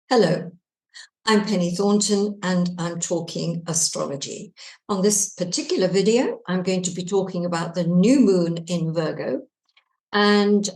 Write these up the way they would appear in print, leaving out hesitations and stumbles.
Hello, I'm Penny Thornton and I'm talking astrology. On this particular video, I'm going to be talking about the new moon in Virgo. And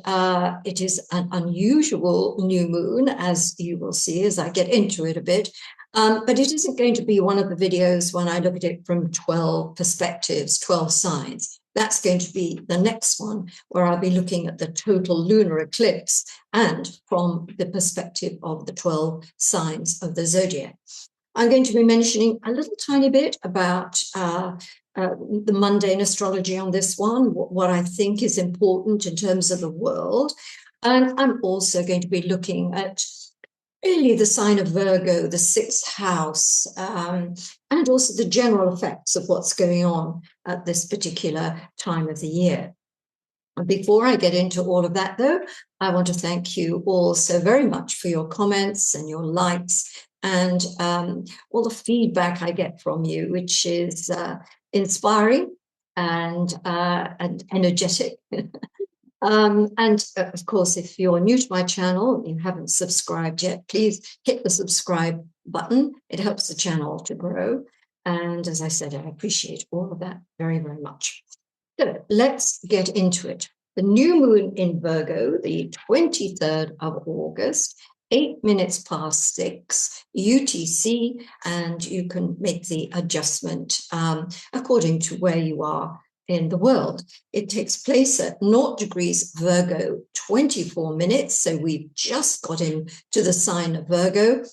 it is an unusual new moon, as you will see as I get into it a bit. But it isn't going to be one of the videos when I look at it from 12 perspectives, 12 signs. That's going to be the next one, where I'll be looking at the total lunar eclipse and from the perspective of the 12 signs of the zodiac. I'm going to be mentioning a little tiny bit about the mundane astrology on this one, what I think is important in terms of the world. And I'm also going to be looking at really the sign of Virgo, the sixth house, and also the general effects of what's going on at this particular time of the year. Before I get into all of that, though, I want to thank you all so very much for your comments and your likes and all the feedback I get from you, which is inspiring and energetic. Of course, if you're new to my channel and you haven't subscribed yet, please hit the subscribe button. It helps the channel to grow. And as I said, I appreciate all of that very, very much. So let's get into it. The new moon in Virgo, the 23rd of August, 8 minutes past 6 UTC, and you can make the adjustment according to where you are in the world. It takes place at 0 degrees Virgo, 24 minutes. So we've just got into the sign of Virgo.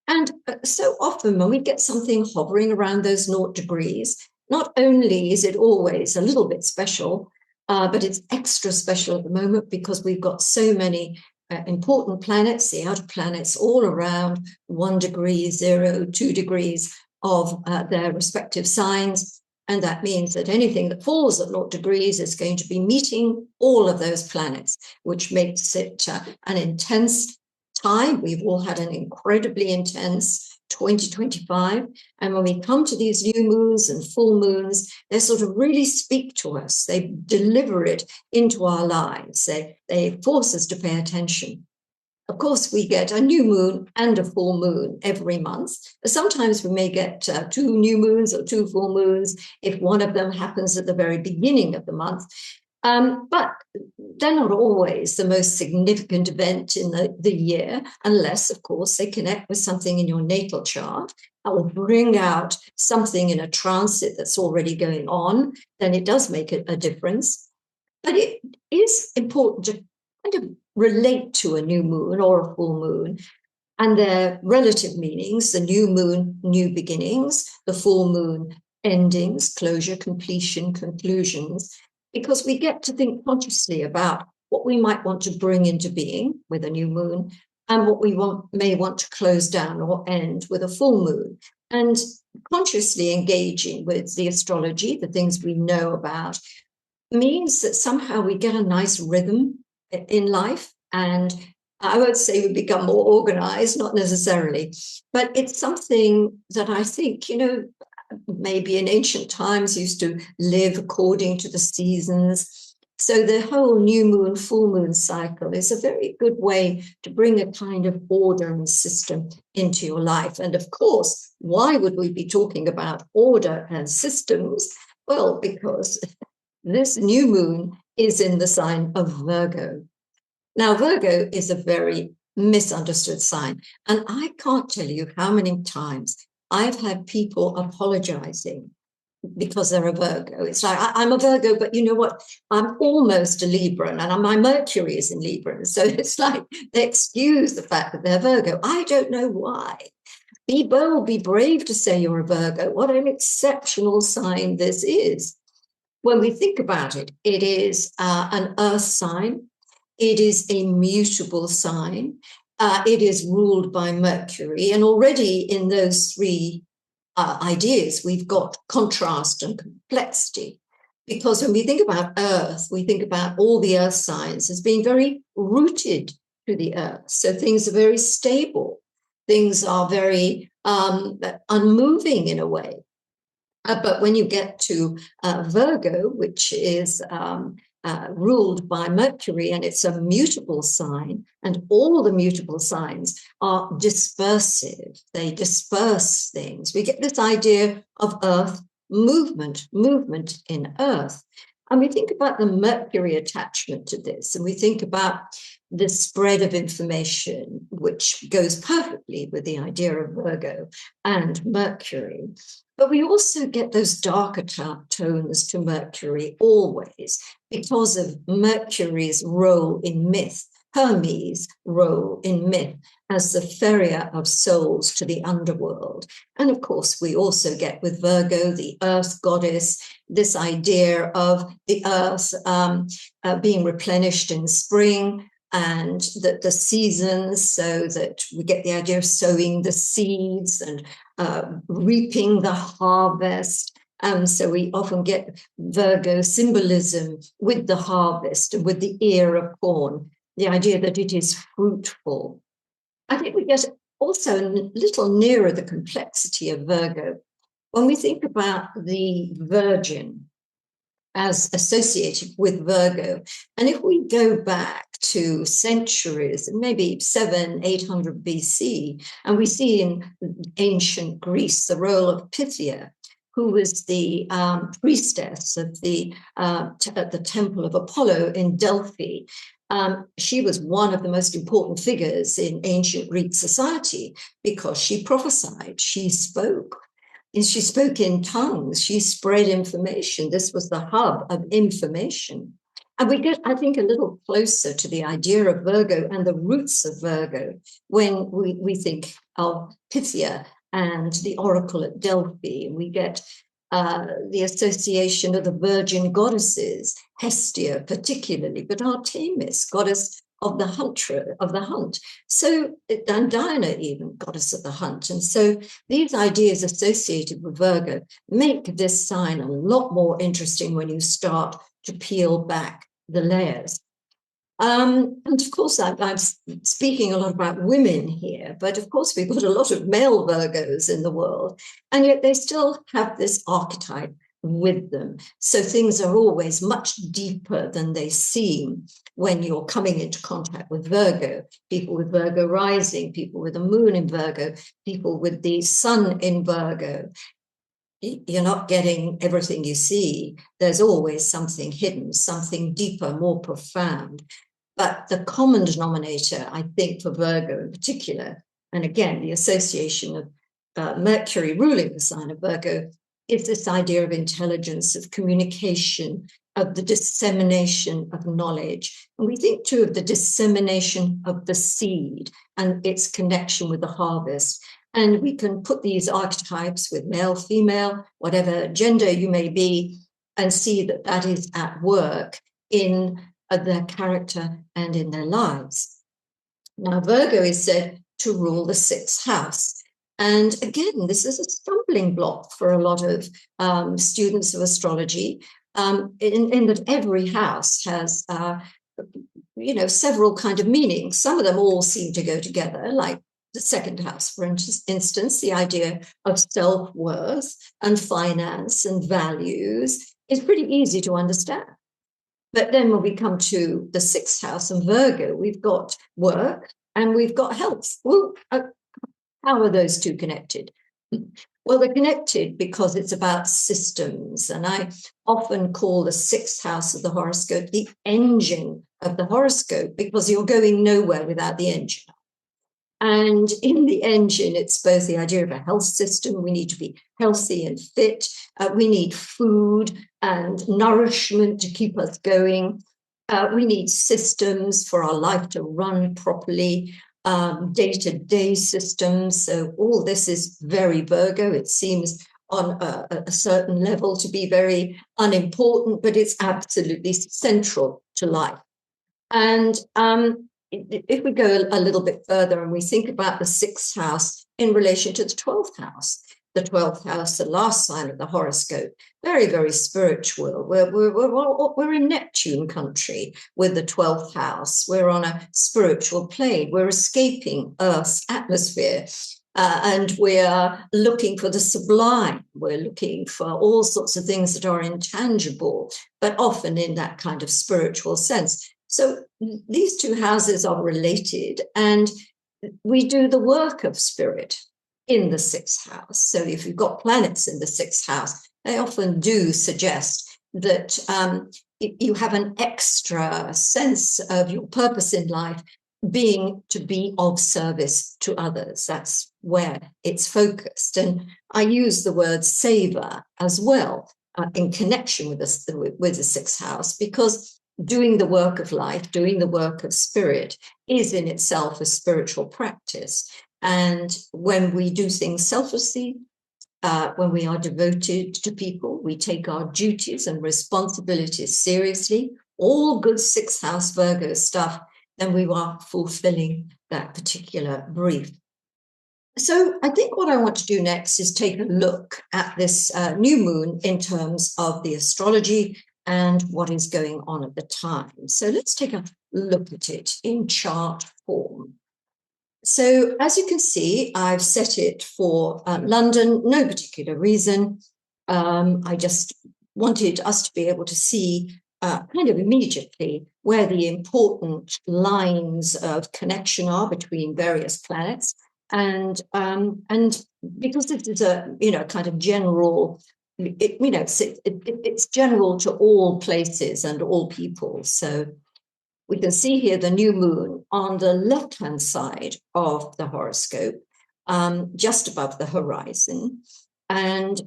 And so often when we get something hovering around those 0 degrees, not only is it always a little bit special, but it's extra special at the moment because we've got so many important planets, the outer planets, all around 1 degree, 0, 2 degrees of their respective signs. And that means that anything that falls at 0 degrees is going to be meeting all of those planets, which makes it an intense time. We've all had an incredibly intense 2025. And when we come to these new moons and full moons, they sort of really speak to us. They deliver it into our lives. They force us to pay attention. Of course, we get a new moon and a full moon every month. Sometimes we may get 2 new moons or 2 full moons if one of them happens at the very beginning of the month. But they're not always the most significant event in the year, unless, of course, they connect with something in your natal chart that will bring out something in a transit that's already going on. Then it does make a difference. But it is important to kind of relate to a new moon or a full moon and their relative meanings. The new moon, new beginnings, the full moon, endings, closure, completion, conclusions, because we get to think consciously about what we might want to bring into being with a new moon and what we may want to close down or end with a full moon. And consciously engaging with the astrology, the things we know about, means that somehow we get a nice rhythm in life. And I would say we become more organized, not necessarily, but it's something that I think, maybe in ancient times used to live according to the seasons. So the whole new moon, full moon cycle is a very good way to bring a kind of order and system into your life. And of course, why would we be talking about order and systems? Well, because this new moon is in the sign of Virgo. Now, Virgo is a very misunderstood sign. And I can't tell you how many times I've had people apologizing because they're a Virgo. It's like, I'm a Virgo, but you know what? I'm almost a Libran and my Mercury is in Libran. So it's like they excuse the fact that they're Virgo. I don't know why. Be bold, be brave to say you're a Virgo. What an exceptional sign this is. When we think about it, it is an earth sign. It is a mutable sign. It is ruled by Mercury. And already in those 3 ideas, we've got contrast and complexity. Because when we think about Earth, we think about all the Earth signs as being very rooted to the Earth. So things are very stable. Things are very unmoving in a way. But when you get to Virgo, which is ruled by Mercury, and it's a mutable sign, and all the mutable signs are dispersive. They disperse things. We get this idea of Earth movement in Earth. And we think about the Mercury attachment to this, and we think about the spread of information, which goes perfectly with the idea of Virgo and Mercury. But we also get those darker tones to Mercury always because of Mercury's role in myth, Hermes' role in myth as the ferrier of souls to the underworld. And of course, we also get with Virgo, the earth goddess, this idea of the earth being replenished in spring, and that the seasons, so that we get the idea of sowing the seeds and reaping the harvest. So we often get Virgo symbolism with the harvest and with the ear of corn, the idea that it is fruitful. I think we get also a little nearer the complexity of Virgo when we think about the Virgin as associated with Virgo. And if we go back to centuries, maybe 800 BC, and we see in ancient Greece the role of Pythia, who was the priestess of at the temple of Apollo in Delphi. She was one of the most important figures in ancient Greek society because she prophesied, she spoke. She spoke in tongues, she spread information. This was the hub of information. And we get, I think, a little closer to the idea of Virgo and the roots of Virgo when we think of Pythia and the oracle at Delphi. We get the association of the virgin goddesses, Hestia particularly, but Artemis, goddess of the hunt. So, and Diana even, goddess of the hunt. And so these ideas associated with Virgo make this sign a lot more interesting when you start to peel back the layers. And of course, I'm speaking a lot about women here, but of course, we've got a lot of male Virgos in the world, and yet they still have this archetype with them. So things are always much deeper than they seem when you're coming into contact with Virgo. People with Virgo rising, people with the moon in Virgo, people with the sun in Virgo. You're not getting everything you see. There's always something hidden, something deeper, more profound. But the common denominator, I think, for Virgo in particular, and again, the association of Mercury ruling the sign of Virgo, is this idea of intelligence, of communication, of the dissemination of knowledge. And we think too of the dissemination of the seed and its connection with the harvest. And we can put these archetypes with male, female, whatever gender you may be, and see that that is at work in their character and in their lives. Now, Virgo is said to rule the sixth house. And again, this is a stumbling block for a lot of students of astrology, in that every house has, several kind of meanings. Some of them all seem to go together, like the second house, for instance, the idea of self-worth and finance and values is pretty easy to understand. But then when we come to the sixth house and Virgo, we've got work and we've got health. Well, how are those two connected? Well, they're connected because it's about systems. And I often call the sixth house of the horoscope the engine of the horoscope, because you're going nowhere without the engine. And in the engine, it's both the idea of a health system. We need to be healthy and fit. We need food and nourishment to keep us going. We need systems for our life to run properly, day-to-day systems. So all this is very Virgo. It seems on a certain level to be very unimportant, but it's absolutely central to life. And if we go a little bit further and we think about the sixth house in relation to the 12th house, the 12th house, the last sign of the horoscope, very, very spiritual. We're in Neptune country with the 12th house. We're on a spiritual plane. We're escaping Earth's atmosphere. and we're looking for the sublime. We're looking for all sorts of things that are intangible, but often in that kind of spiritual sense. So these two houses are related, and we do the work of spirit in the sixth house. So if you've got planets in the sixth house, they often do suggest that you have an extra sense of your purpose in life being to be of service to others. That's where it's focused. And I use the word savor as well in connection with the sixth house, because doing the work of life, doing the work of spirit is in itself a spiritual practice. And when we do things selflessly, when we are devoted to people, we take our duties and responsibilities seriously, all good sixth house Virgo stuff, then we are fulfilling that particular brief. So I think what I want to do next is take a look at this new moon in terms of the astrology and what is going on at the time. So let's take a look at it in chart form. So as you can see, I've set it for London, no particular reason. I just wanted us to be able to see kind of immediately where the important lines of connection are between various planets. And because this is a, kind of general, it's general to all places and all people. So we can see here the new moon on the left-hand side of the horoscope, just above the horizon. And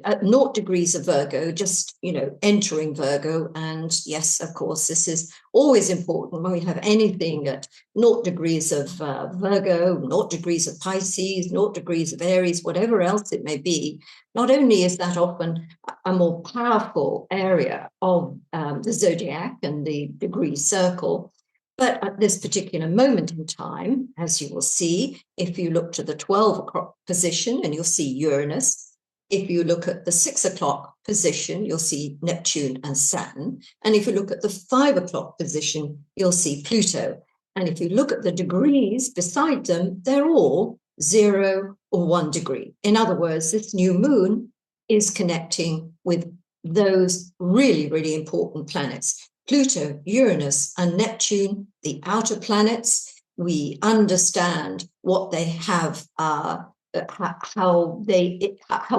at 0 degrees of Virgo, just, entering Virgo. And yes, of course, this is always important when we have anything at 0 degrees of Virgo, 0 degrees of Pisces, 0 degrees of Aries, whatever else it may be. Not only is that often a more powerful area of the zodiac and the degree circle, but at this particular moment in time, as you will see, if you look to the 12 o'clock position, and you'll see Uranus. If you look at the 6 o'clock position, you'll see Neptune and Saturn. And if you look at the 5 o'clock position, you'll see Pluto. And if you look at the degrees beside them, they're all 0 or 1 degree. In other words, this new moon is connecting with those really, really important planets. Pluto, Uranus, and Neptune, the outer planets. We understand what they have, how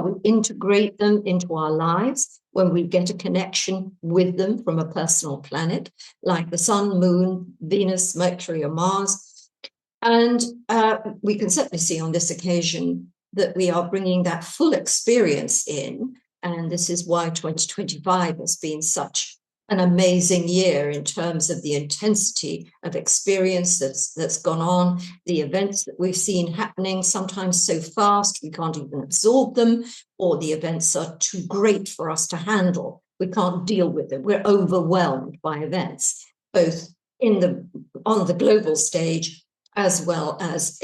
we integrate them into our lives when we get a connection with them from a personal planet, like the Sun, Moon, Venus, Mercury, or Mars. And we can certainly see on this occasion that we are bringing that full experience in. And this is why 2025 has been such an amazing year in terms of the intensity of experience that's gone on, the events that we've seen happening, sometimes so fast we can't even absorb them, or the events are too great for us to handle. We can't deal with them. We're overwhelmed by events, both on the global stage as well as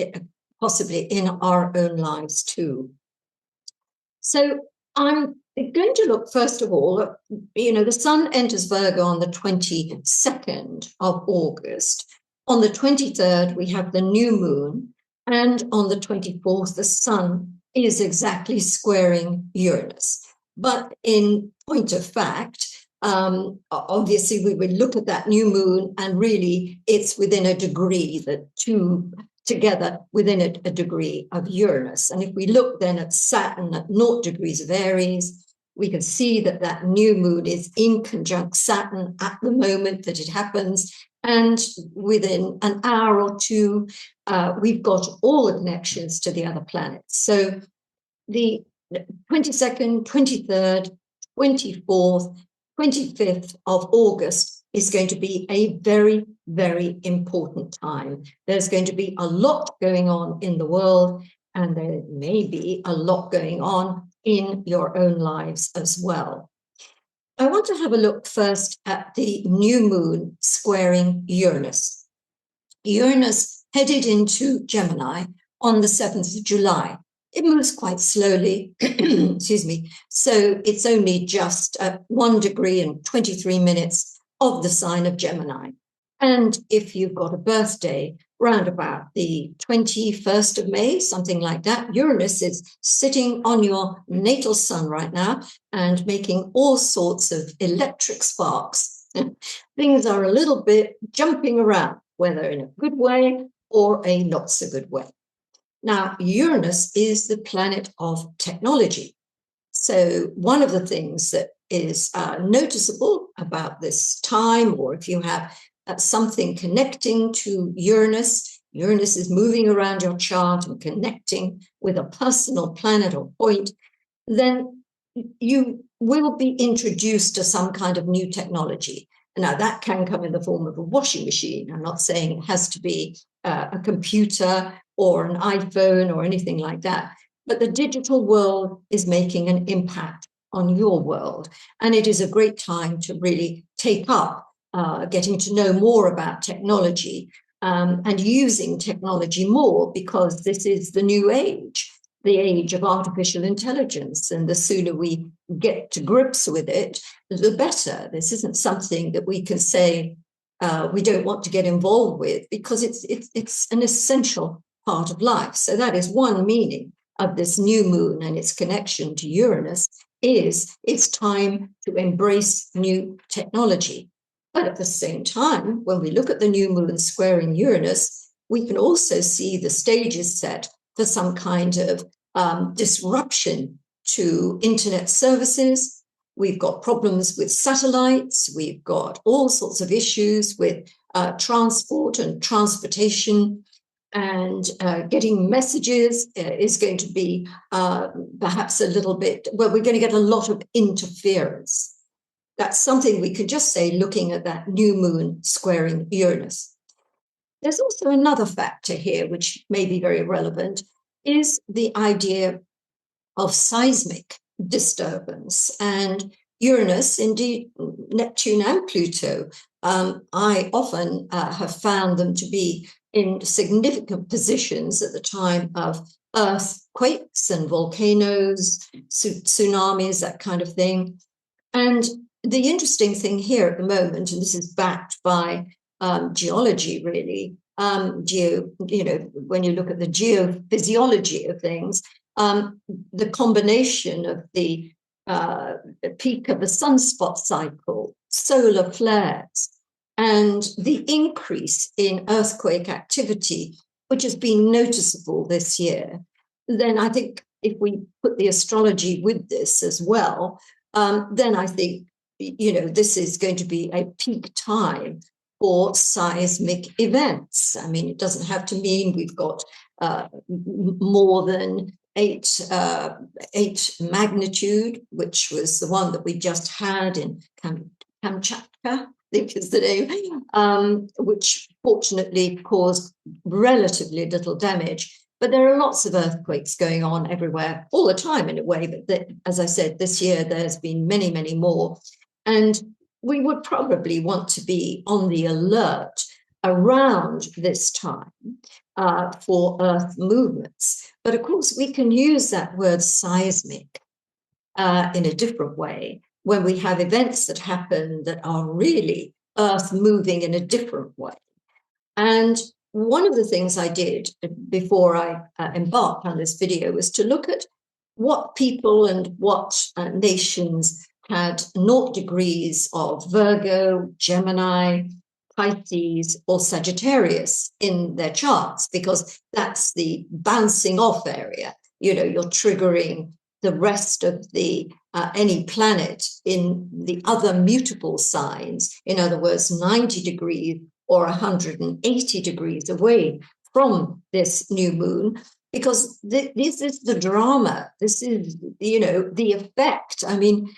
possibly in our own lives too. So I'm going to look, first of all, the Sun enters Virgo on the 22nd of August. On the 23rd, we have the new moon. And on the 24th, the Sun is exactly squaring Uranus. But in point of fact, obviously, we would look at that new moon, and really it's within a degree, the two together within a degree of Uranus. And if we look then at Saturn at 0 degrees of Aries, we can see that new moon is in conjunct Saturn at the moment that it happens. And within an hour or two, we've got all the connections to the other planets. So the 22nd, 23rd, 24th, 25th of August is going to be a very, very important time. There's going to be a lot going on in the world, and there may be a lot going on in your own lives as well. I want to have a look first at the new moon squaring Uranus. Uranus headed into Gemini on the 7th of July. It moves quite slowly, excuse me, so it's only just 1 degree and 23 minutes of the sign of Gemini. And if you've got a birthday round about the 21st of May, something like that. Uranus is sitting on your natal sun right now and making all sorts of electric sparks. Things are a little bit jumping around, whether in a good way or a not so good way. Now, Uranus is the planet of technology. So one of the things that is noticeable about this time, or if you have something connecting to Uranus, Uranus is moving around your chart and connecting with a personal planet or point, then you will be introduced to some kind of new technology. Now, that can come in the form of a washing machine. I'm not saying it has to be a computer or an iPhone or anything like that. But the digital world is making an impact on your world. And it is a great time to really take up getting to know more about technology and using technology more, because this is the new age, the age of artificial intelligence. And the sooner we get to grips with it, the better. This isn't something that we can say we don't want to get involved with, because it's an essential part of life. So that is one meaning of this new moon and its connection to Uranus, is it's time to embrace new technology. But at the same time, when we look at the new moon squaring Uranus, we can also see the stage is set for some kind of disruption to internet services. We've got problems with satellites. We've got all sorts of issues with transport and transportation. And getting messages is going to be perhaps a little bit, well, we're going to get a lot of interference. That's something we could just say looking at that new moon squaring Uranus. There's also another factor here, which may be very relevant, is the idea of seismic disturbance. And Uranus, indeed Neptune and Pluto, I often have found them to be in significant positions at the time of earthquakes and volcanoes, tsunamis, that kind of thing. And the interesting thing here at the moment, and this is backed by geology, really, when you look at the geophysiology of things, the combination of the peak of the sunspot cycle, solar flares, and the increase in earthquake activity, which has been noticeable this year, then I think if we put the astrology with this as well, then I think, this is going to be a peak time for seismic events. I mean, it doesn't have to mean we've got more than eight magnitude, which was the one that we just had in Kamchatka, I think is the name, which fortunately caused relatively little damage. But there are lots of earthquakes going on everywhere all the time in a way. But as I said, this year there's been many, many more. And we would probably want to be on the alert around this time for Earth movements. But of course, we can use that word seismic in a different way when we have events that happen that are really Earth moving in a different way. And one of the things I did before I embarked on this video was to look at what people and what nations had 0 degrees of Virgo, Gemini, Pisces, or Sagittarius in their charts, because that's the bouncing off area. You're triggering the rest of the any planet in the other mutable signs. In other words, 90 degrees or 180 degrees away from this new moon, because this is the drama. This is, the effect. I mean,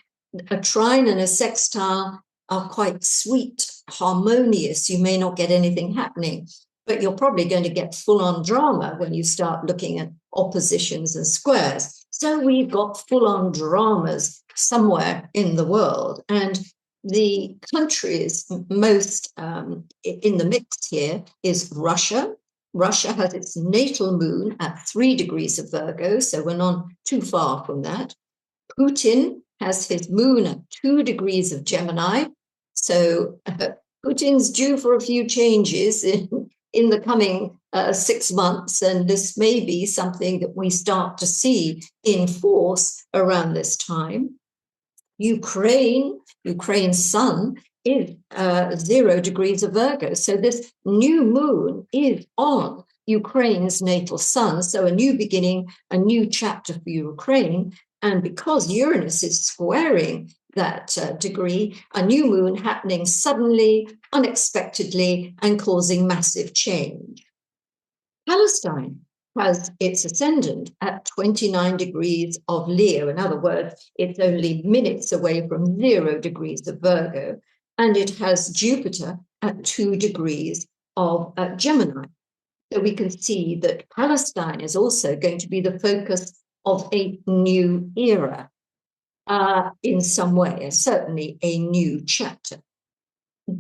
a trine and a sextile are quite sweet, harmonious. You may not get anything happening, but you're probably going to get full-on drama when you start looking at oppositions and squares. So we've got full-on dramas somewhere in the world. And the countries most in the mix here is Russia. Russia has its natal moon at 3 degrees of Virgo, so we're not too far from that. Putin has his moon at 2 degrees of Gemini, so Putin's due for a few changes in in the coming 6 months, and this may be something that we start to see in force around this time. Ukraine's sun is 0 degrees of Virgo. So this new moon is on Ukraine's natal sun. So a new beginning, a new chapter for Ukraine. And because Uranus is squaring that degree, a new moon happening suddenly, unexpectedly, and causing massive change. Palestine has its ascendant at 29 degrees of Leo. In other words, it's only minutes away from 0 degrees of Virgo. And it has Jupiter at 2 degrees of Gemini. So we can see that Palestine is also going to be the focus of a new era in some way, certainly a new chapter.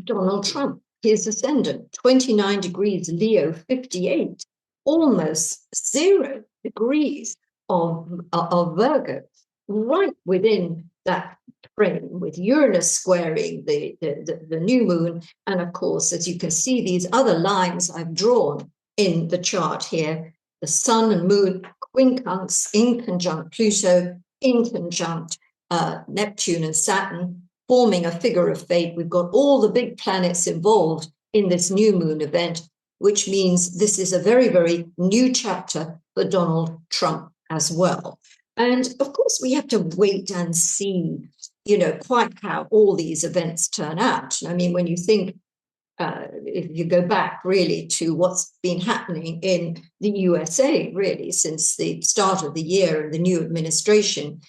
Donald Trump, his ascendant, 29 degrees Leo, 58, almost 0 degrees of Virgo, right within that frame, with Uranus squaring the new moon. And of course, as you can see, these other lines I've drawn in the chart here, the sun and moon quincunx in conjunct Pluto, in conjunct Neptune and Saturn, forming a figure of fate. We've got all the big planets involved in this new moon event, which means this is a very, very new chapter for Donald Trump as well. And of course, we have to wait and see, quite how all these events turn out. I mean, when you think, if you go back really to what's been happening in the USA, really, since the start of the year and the new administration,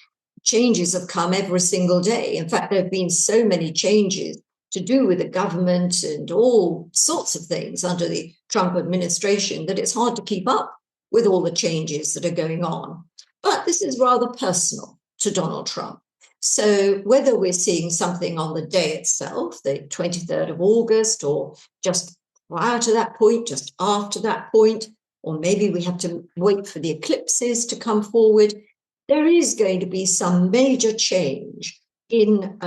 changes have come every single day. In fact, there have been so many changes to do with the government and all sorts of things under the Trump administration that it's hard to keep up with all the changes that are going on. But this is rather personal to Donald Trump. So whether we're seeing something on the day itself, the 23rd of August, or just prior to that point, just after that point, or maybe we have to wait for the eclipses to come forward, there is going to be some major change in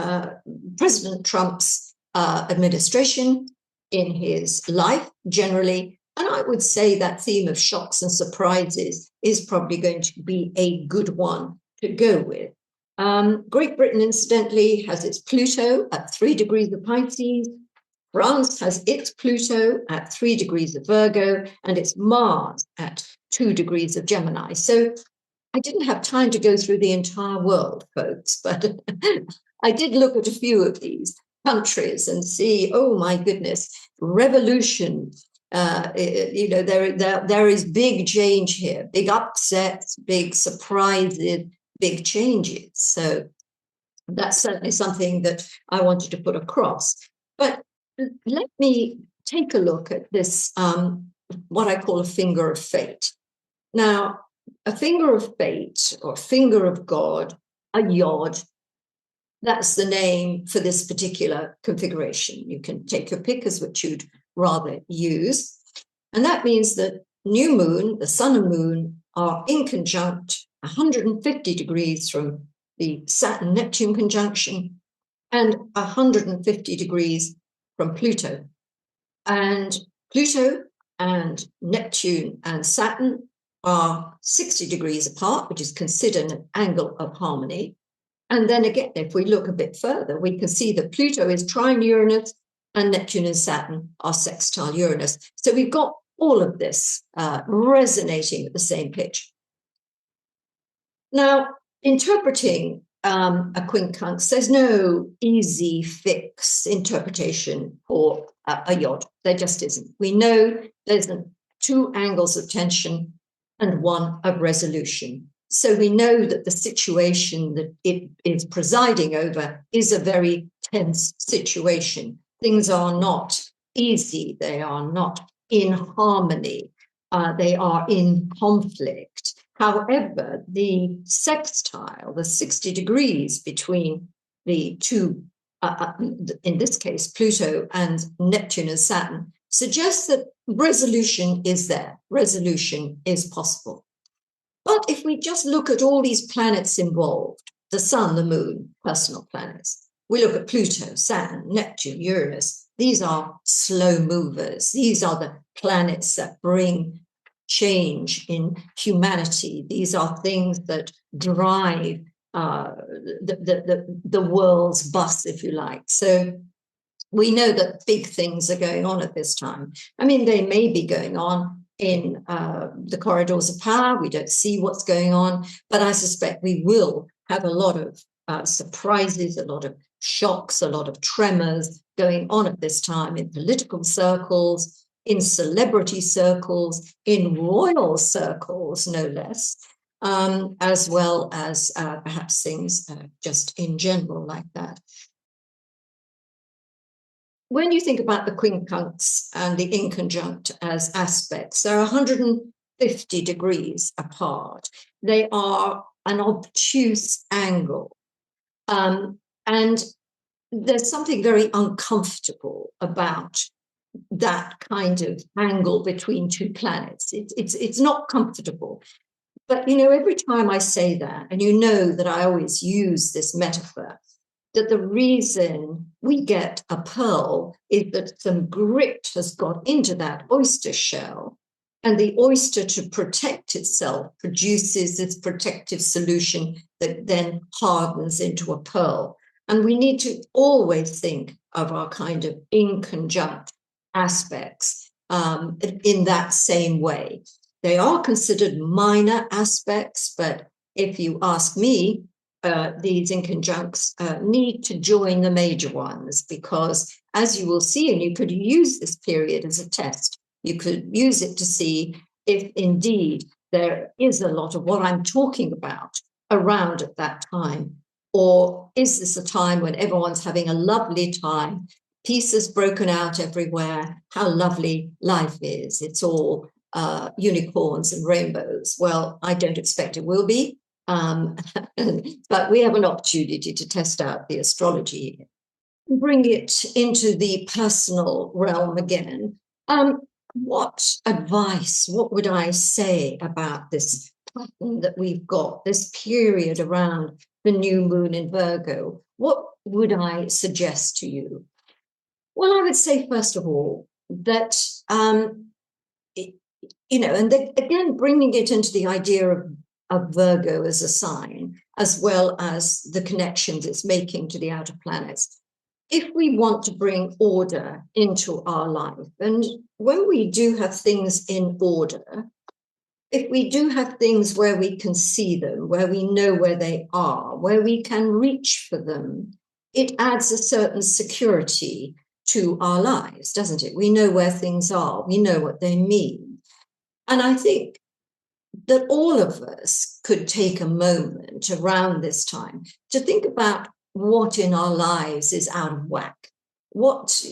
President Trump's administration, in his life generally. And I would say that theme of shocks and surprises is probably going to be a good one to go with. Great Britain, incidentally, has its Pluto at 3 degrees of Pisces. France has its Pluto at 3 degrees of Virgo, and its Mars at 2 degrees of Gemini. So I didn't have time to go through the entire world, folks, but I did look at a few of these countries and see, oh my goodness, revolution. There is big change here, big upsets, big surprises, big changes. So that's certainly something that I wanted to put across. But let me take a look at this, what I call a finger of fate. Now, a finger of fate or finger of God, a yod, that's the name for this particular configuration. You can take your pick as which you'd rather use. And that means that new moon, the sun and moon, are in conjunct 150 degrees from the Saturn-Neptune conjunction and 150 degrees from Pluto. And Pluto and Neptune and Saturn are 60 degrees apart, which is considered an angle of harmony. And then again, if we look a bit further, we can see that Pluto is trine Uranus and Neptune and Saturn are sextile Uranus. So we've got all of this resonating at the same pitch. Now, interpreting a quincunx, there's no easy fix interpretation for a yod. There just isn't. We know there's 2 angles of tension and 1 of resolution. So we know that the situation that it is presiding over is a very tense situation. Things are not easy. They are not in harmony. They are in conflict. However, the sextile, the 60 degrees between the 2, in this case, Pluto and Neptune and Saturn, suggests that resolution is there. Resolution is possible. But if we just look at all these planets involved, the sun, the moon, personal planets, we look at Pluto, Saturn, Neptune, Uranus, These are slow movers. These are the planets that bring change in humanity. These are things that drive the world's bus, if you like. So we know that big things are going on at this time. I mean, they may be going on in the corridors of power. We don't see what's going on, but I suspect we will have a lot of surprises, a lot of shocks, a lot of tremors going on at this time in political circles, in celebrity circles, in royal circles, no less, as well as perhaps things just in general like that. When you think about the quincunx and the inconjunct as aspects, they're 150 degrees apart. They are an obtuse angle. And there's something very uncomfortable about that kind of angle between two planets. It's not comfortable. But, every time I say that, and that I always use this metaphor, that the reason we get a pearl is that some grit has got into that oyster shell, and the oyster, to protect itself, produces this protective solution that then hardens into a pearl. And we need to always think of our kind of inconjunct aspects in that same way. They are considered minor aspects, but if you ask me, these inconjuncts need to join the major ones, because as you will see, and you could use this period as a test, you could use it to see if indeed there is a lot of what I'm talking about around at that time, or is this a time when everyone's having a lovely time, peace has broken out everywhere, how lovely life is, it's all unicorns and rainbows. Well, I don't expect it will be. But we have an opportunity to test out the astrology, bring it into the personal realm again. What advice, what would I say about this pattern that we've got, this period around the new moon in Virgo? What would I suggest to you? Well, I would say, first of all, that, again, bringing it into the idea of Virgo as a sign, as well as the connections it's making to the outer planets. If we want to bring order into our life, and when we do have things in order, if we do have things where we can see them, where we know where they are, where we can reach for them, it adds a certain security to our lives, doesn't it? We know where things are, we know what they mean. And I think that all of us could take a moment around this time to think about what in our lives is out of whack. What,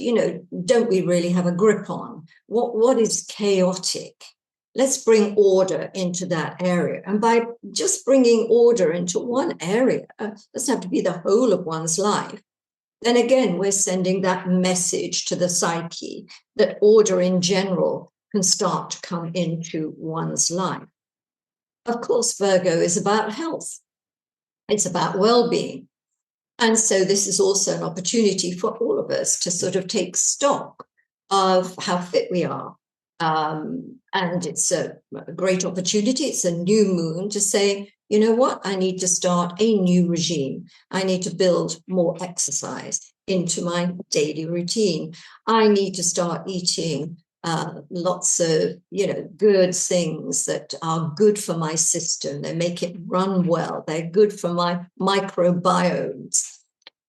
don't we really have a grip on? What is chaotic? Let's bring order into that area. And by just bringing order into one area, it doesn't have to be the whole of one's life. Then again, we're sending that message to the psyche that order in general can start to come into one's life. Of course, Virgo is about health. It's about well-being. And so this is also an opportunity for all of us to sort of take stock of how fit we are. And it's a great opportunity. It's a new moon to say, you know what, I need to start a new regime. I need to build more exercise into my daily routine. I need to start eating lots of, good things that are good for my system. They make it run well. They're good for my microbiomes.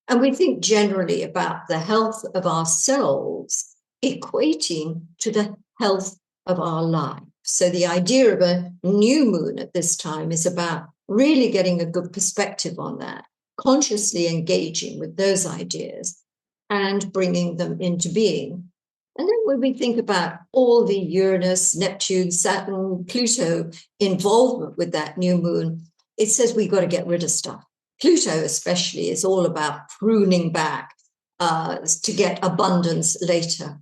And we think generally about the health of ourselves equating to the health of our lives. So the idea of a new moon at this time is about really getting a good perspective on that, consciously engaging with those ideas and bringing them into being. And then when we think about all the Uranus, Neptune, Saturn, Pluto involvement with that new moon, it says we've got to get rid of stuff. Pluto especially is all about pruning back to get abundance later.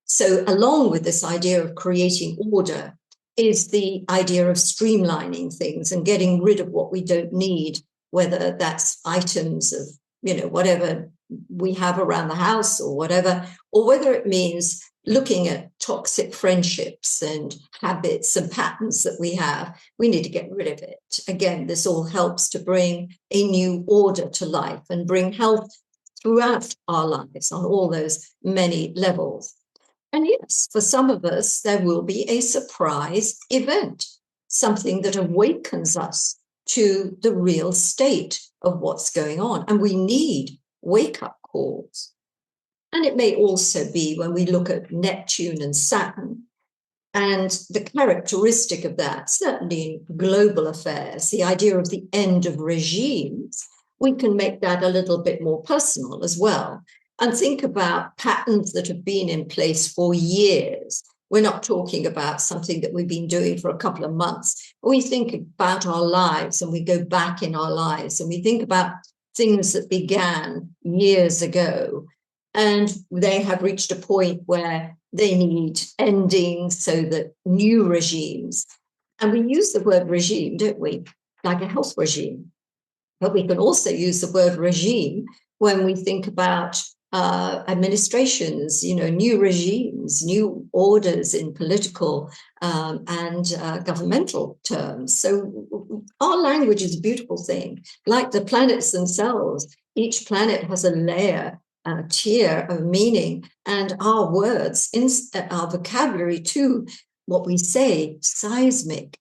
So along with this idea of creating order is the idea of streamlining things and getting rid of what we don't need, whether that's items of whatever we have around the house or whatever, or whether it means looking at toxic friendships and habits and patterns that we have, we need to get rid of it. Again, this all helps to bring a new order to life and bring health throughout our lives on all those many levels. And yes, for some of us, there will be a surprise event, something that awakens us to the real state of what's going on. And we need wake-up calls. And it may also be when we look at Neptune and Saturn, and the characteristic of that, certainly in global affairs, the idea of the end of regimes, we can make that a little bit more personal as well. And think about patterns that have been in place for years. We're not talking about something that we've been doing for a couple of months. We think about our lives and we go back in our lives and we think about things that began years ago. And they have reached a point where they need ending so that new regimes, and we use the word regime, don't we? Like a health regime. But we can also use the word regime when we think about administrations, new regimes, new orders in political and governmental terms. So our language is a beautiful thing. Like the planets themselves, each planet has a layer, a tier of meaning, and our words, our vocabulary to what we say, seismic,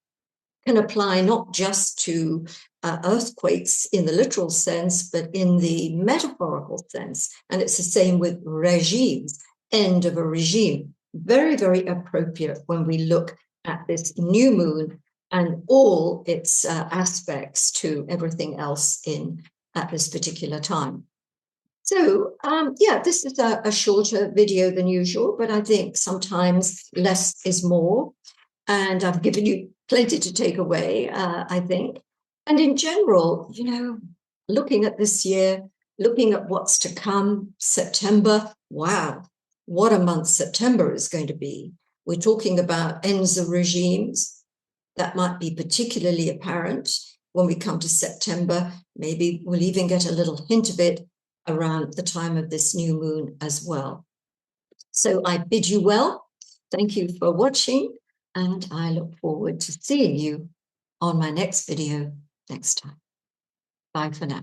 can apply not just to earthquakes in the literal sense, but in the metaphorical sense. And it's the same with regimes, end of a regime. Very, very appropriate when we look at this new moon and all its aspects to everything else at this particular time. So, this is a shorter video than usual, but I think sometimes less is more. And I've given you plenty to take away, I think. And in general, looking at this year, looking at what's to come, September, wow, what a month September is going to be. We're talking about ends of regimes. That might be particularly apparent when we come to September. Maybe we'll even get a little hint of it around the time of this new moon as well. So I bid you well. Thank you for watching. And I look forward to seeing you on my next video next time. Bye for now.